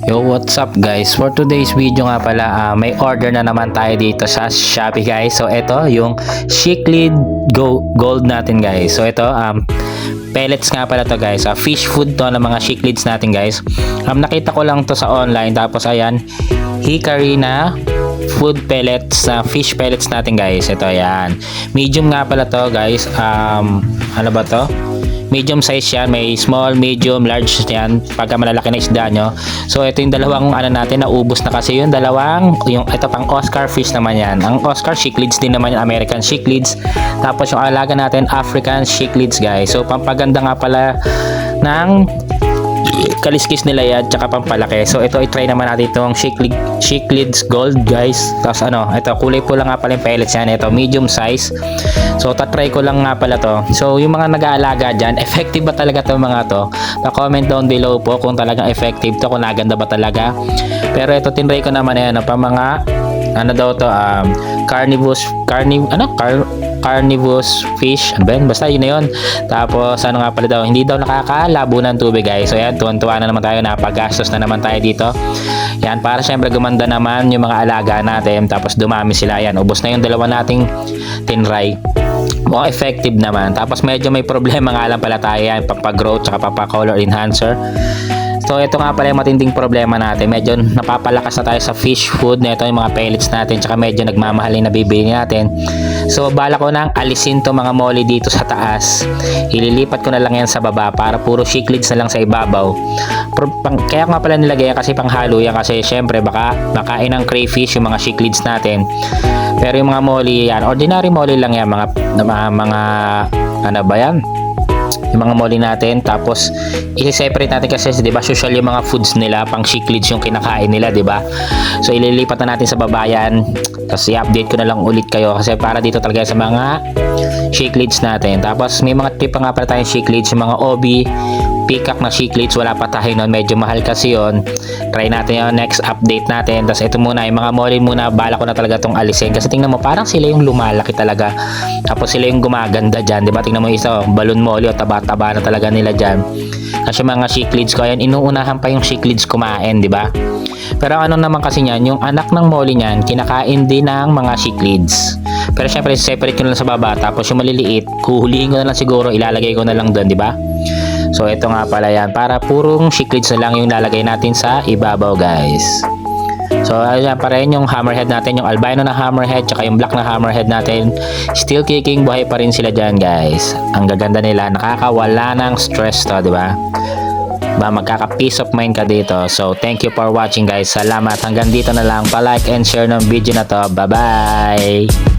Yo, what's up guys? For today's video nga pala, may order na naman tayo dito sa Shopee guys. So ito yung Chiclid Gold natin guys. So ito pellets nga pala to guys. Fish food to ng mga Chiclids natin guys. Nakita ko lang to sa online, tapos ayan, hickory na food pellets, fish pellets natin guys. Ito ayan. Medium nga pala to guys. Ano ba to? Medium size yan, may small, medium, large yan pagka malalaki na isda nyo. So ito yung dalawang ano natin, naubos na kasi yung dalawang, yung ito pang Oscar fish naman yan. Ang Oscar Chiclids din naman yung American Chiclids. Tapos yung alaga natin African Chiclids guys. So pampaganda nga pala ng kaliskis nila yan, tsaka pampalaki. So ito i-try naman natin itong Chiclids Gold guys. Tapos ito kulay pula nga pala yung pellets yan. Ito medium size. So tatry ko lang nga pala to. So yung mga nag-aalaga dyan, effective ba talaga to mga to? Pa-comment down below po kung talagang effective to, kung naganda ba talaga. Pero ito tinry ko naman yan pa mga ano daw to, carnivorous fish. Basta yun na yun. Tapos ano nga pala daw, hindi daw nakakalabo ng tubig guys. So yan, tuwan-tuwa na naman tayo, napagastos na naman tayo dito. Yan, para syempre gumanda naman yung mga alaga natin. Tapos dumami sila. Yan, ubos na yung dalawa nating tinry. Mukhang effective naman. Tapos medyo may problema nga lang pala tayo yan, papagrowth tsaka papacolor enhancer. So ito nga pala yung matinding problema natin. Medyo napapalakas na tayo sa fish food na ito, yung mga pellets natin, tsaka medyo nagmamahal yung nabibili natin. So bala ko nang alisin to mga molly dito sa taas. Ililipat ko na lang yan sa baba para puro Chiclids na lang sa ibabaw. Kaya nga pala nilagay yan kasi panghalo yan, kasi syempre baka makain ng crayfish yung mga Chiclids natin. Pero yung mga molly yan, ordinary molly lang yan, mga ano ba yan? Yung mga molly natin. Tapos i-separate natin kasi 'di ba social yung mga foods nila, pang Chiclids yung kinakain nila, 'di ba? So ililipat na natin sa babayan. Tapos i-update ko na lang ulit kayo kasi para dito talaga sa mga Chiclids natin. Tapos may mga tip pa nga pala tayong Chiclids, yung mga obi peacock na Chiclids, wala pa tayo nun, medyo mahal kasi yon. Try natin yung next update natin. Tapos ito muna, yung mga molly muna, bala ko na talaga tong alisin kasi tingnan mo, parang sila yung lumalaki talaga. Tapos sila yung gumaganda dyan, diba? Tingnan mo isa, balloon molly, o taba-taba na talaga nila dyan. Kasi mga Chiclids ko, ayan, inuunahan pa yung Chiclids kumain, diba? Pero ano naman kasi niyan, yung anak ng molly niyan, kinakain din ng mga Chiclids. Pero syempre, separate ko na lang sa baba. Tapos yung maliliit, kuhulihin ko na lang siguro, ilalagay ko na lang doon, diba? So ito nga pala yan, para purong Chiclids na lang yung lalagay natin sa ibabaw guys. So ayan pa rin yung hammerhead natin, yung albino na hammerhead tsaka yung black na hammerhead natin, still kicking, buhay pa rin sila dyan guys. Ang gaganda nila, nakakawala ng stress to, diba? Magkaka peace of mind ka dito. So thank you for watching guys, salamat, hanggang dito na lang, pa like and share ng video na to, bye bye.